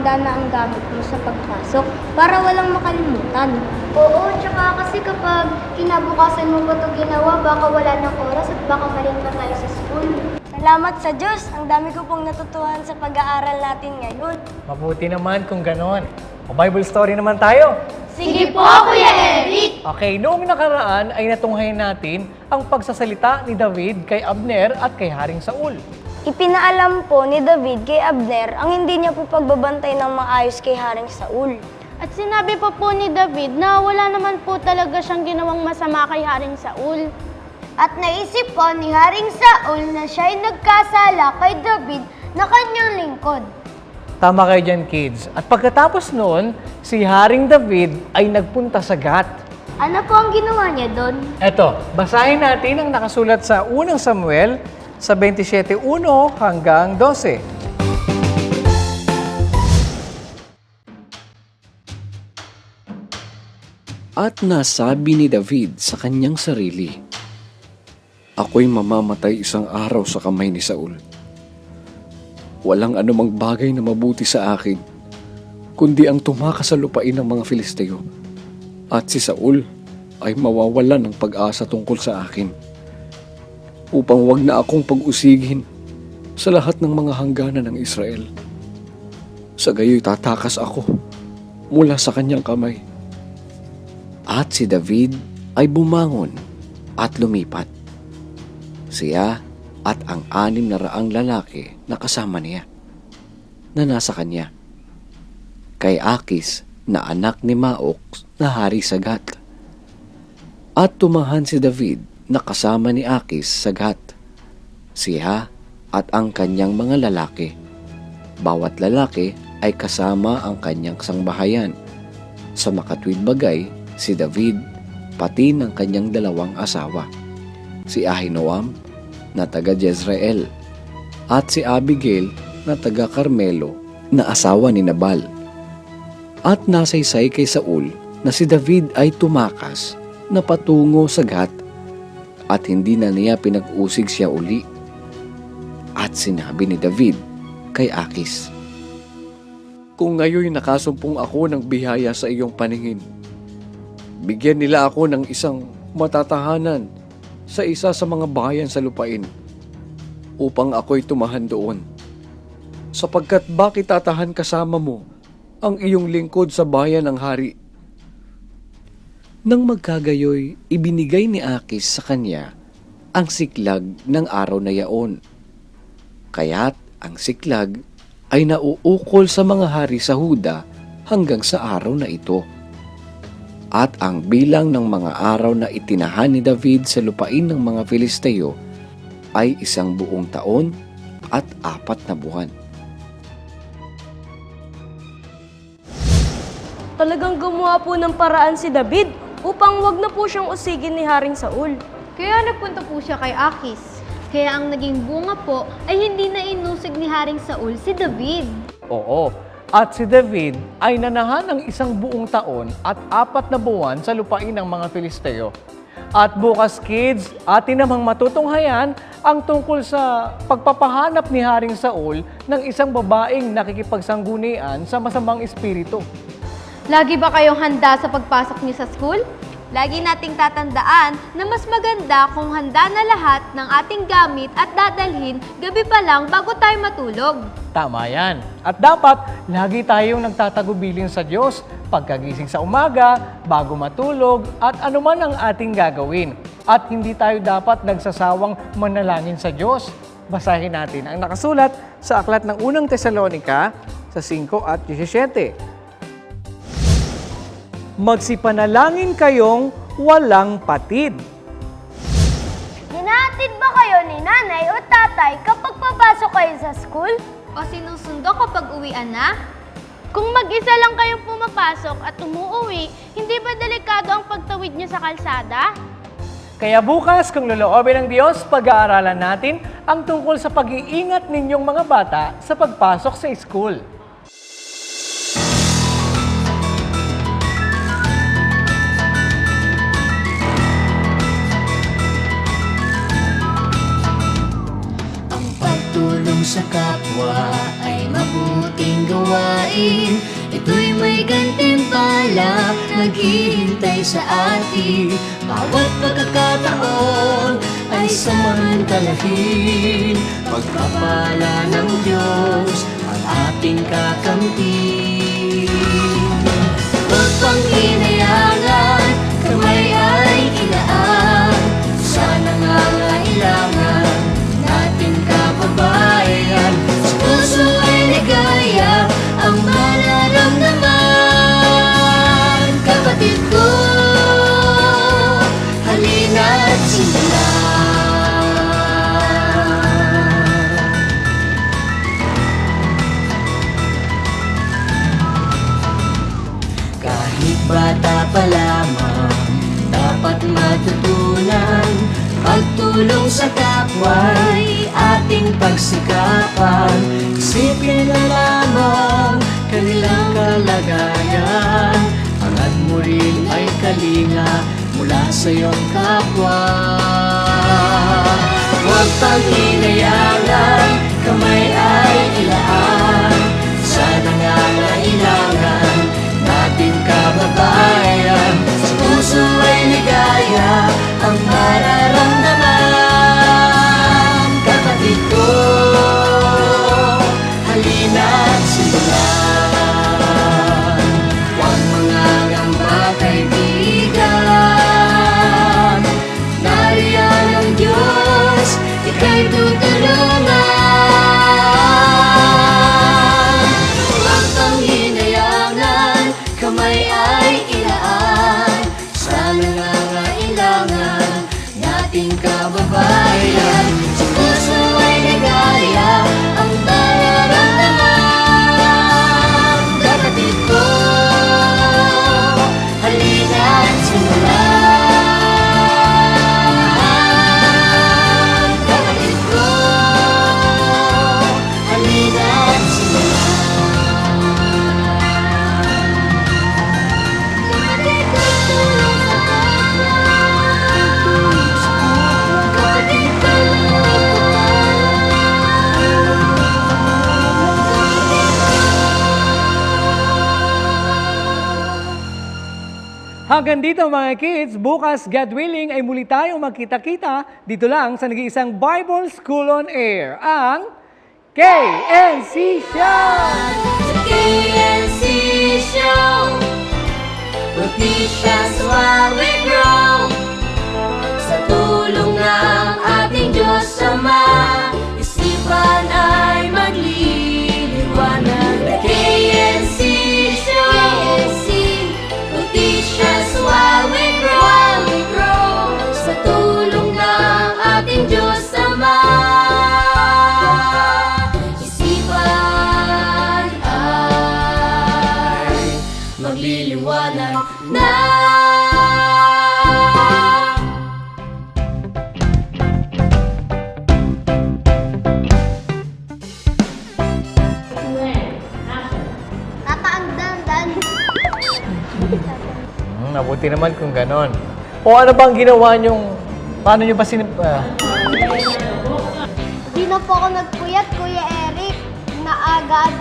handa na ang gamit mo sa pagpasok para walang makalimutan. Oo, tsaka kasi kapag kinabukasan mo pa ito ginawa, baka wala ng oras at baka malin pa tayo sa school. Salamat sa Diyos! Ang dami ko pong natutuhan sa pag-aaral natin ngayon. Mabuti naman kung ganon. O Bible story naman tayo. Sige po, Kuya Eric! Okay, noong nakaraan ay natunghayan natin ang pagsasalita ni David kay Abner at kay Haring Saul. Ipinaalam po ni David kay Abner ang hindi niya po pagbabantay ng maayos kay Haring Saul. At sinabi pa po ni David na wala naman po talaga siyang ginawang masama kay Haring Saul. At naisip po ni Haring Saul na siya'y nagkasala kay David na kanyang lingkod. Tama kayo dyan, kids. At pagkatapos noon, si Haring David ay nagpunta sa Gat. Ano po ang ginawa niya doon? Eto, basahin natin ang nakasulat sa unang Samuel sa 27:1 hanggang 12. At nasabi ni David sa kanyang sarili, "Ako'y mamamatay isang araw sa kamay ni Saul. Walang anumang bagay na mabuti sa akin, kundi ang tumakas sa lupain ng mga Filisteo. At si Saul ay mawawalan ng pag-asa tungkol sa akin, upang wag na akong pag-usigin sa lahat ng mga hangganan ng Israel. Sa gayoy tatakas ako mula sa kanyang kamay." At si David ay bumangon at lumipat, siya at ang 600 lalaki na kasama niya, na nasa kanya, kay Akis na anak ni Maok na hari sa Gat. At tumahan si David na kasama ni Akis sa Gat, siya at ang kanyang mga lalaki. Bawat lalaki ay kasama ang kanyang sangbahayan. Sa makatwid bagay, si David pati ng kanyang 2 asawa, si Ahinoam na taga Jezreel at si Abigail na taga Carmelo na asawa ni Nabal. At nasaysay kay Saul na si David ay tumakas na patungo sa Gat at hindi na niya pinag-usig siya uli. At sinabi ni David kay Akis, "Kung ngayon nakasumpong ako ng biyaya sa iyong paningin, bigyan nila ako ng isang matatahanan sa isa sa mga bayan sa lupain upang ako'y tumahan doon. Sapagkat bakit tatahan kasama mo ang iyong lingkod sa bayan ng hari?" Nang magkagayoy, ibinigay ni Akis sa kanya ang siklag ng araw na yaon. Kaya't ang siklag ay nauukol sa mga hari sa Huda hanggang sa araw na ito. At ang bilang ng mga araw na itinahan ni David sa lupain ng mga Filisteo ay 1 buong taon at 4 na buwan. Talagang gumawa po ng paraan si David upang wag na po siyang usigin ni Haring Saul. Kaya nagpunta po siya kay Akis. Kaya ang naging bunga po ay hindi na inusig ni Haring Saul si David. Oo. At si David ay nanahan ng 1 buong taon at 4 na buwan sa lupain ng mga Filisteo. At bukas, kids, atin namang matutunghayan ang tungkol sa pagpapahanap ni Haring Saul ng isang babaeng nakikipagsanggunian sa masamang espiritu. Lagi ba kayong handa sa pagpasok niyo sa school? Lagi nating tatandaan na mas maganda kung handa na lahat ng ating gamit at dadalhin gabi pa lang bago tayo matulog. Tama yan. At dapat, lagi tayong nagtatagubilin sa Diyos pagkagising sa umaga, bago matulog, at anuman ang ating gagawin. At hindi tayo dapat nagsasawang manalangin sa Diyos. Basahin natin ang nakasulat sa aklat ng unang Tesalonica sa 5 at 17. Magsipanalangin kayong walang patid. Hinahatid ba kayo ni nanay o tatay kapag papasok kayo sa school? O sinusundo kapag uwian na? Kung mag-isa lang kayong pumapasok at umuuwi, hindi ba delikado ang pagtawid niyo sa kalsada? Kaya bukas, kung loloobin ng Diyos, pag-aaralan natin ang tungkol sa pag-iingat ninyong mga bata sa pagpasok sa school. Sa kapwa ay mabuting gawa. gawain. Ito'y may gantimpala, naghihintay sa atin. Bawat pagkakataon ay samantalahin. Pagpapala ng Diyos ang ating kakampi. Huwag pang hinayangan, kamay ay ilaan. Sa nangangailangan nating kababayan. Sa puso ay ligaya ang mararamdaman. Kapatid ko, halina't simulan. Kahit bata pa lamang, dapat matutunan. Pagtulong sa kapwa'y ating pagsikapan. Isipin na lamang kanilang kalagayan. Hangad mo rin ay kalinga mula sa iyong kapwa. Huwag pang hinayangan, kamay ay ilaan. Sa nangangailangan nating kababayan. Sa puso ay ligaya ang mararamdaman. Kapatid ko, halina't simulan. Huwag mangangamba, kaibigan. Nariyan ang Diyos, ika'y tutulungan. Huwag kang hinayangan, kamay ay ilaan. Sa nangangailangan nating kababayan. Sa puso ay ligaya ang nararamdaman. Kapatid ko, halina't simulan. Kapatid ko, halina't simulan. Kapatid ko, tulong sa kapwa. Kapatid ko, Hanggang dito mga kids, bukas, God willing, ay muli tayong magkita-kita dito lang sa nag-iisang Bible School on Air, ang KNC Show! The KNC Show will teach us while we grow. Sa tulong ng ating Diyos Ama, isipan ay magliliwanag. The KNC Show will teach us while we grow. Sa tulong ng ating Diyos Ama, isipan ay magliliwanag na. Papa, ang dandan. Mabuti naman kung ganon. O ano bang ginawa niyong, paano niyo ba Di na po ako nagpuyat, Kuya Eric. Naagad.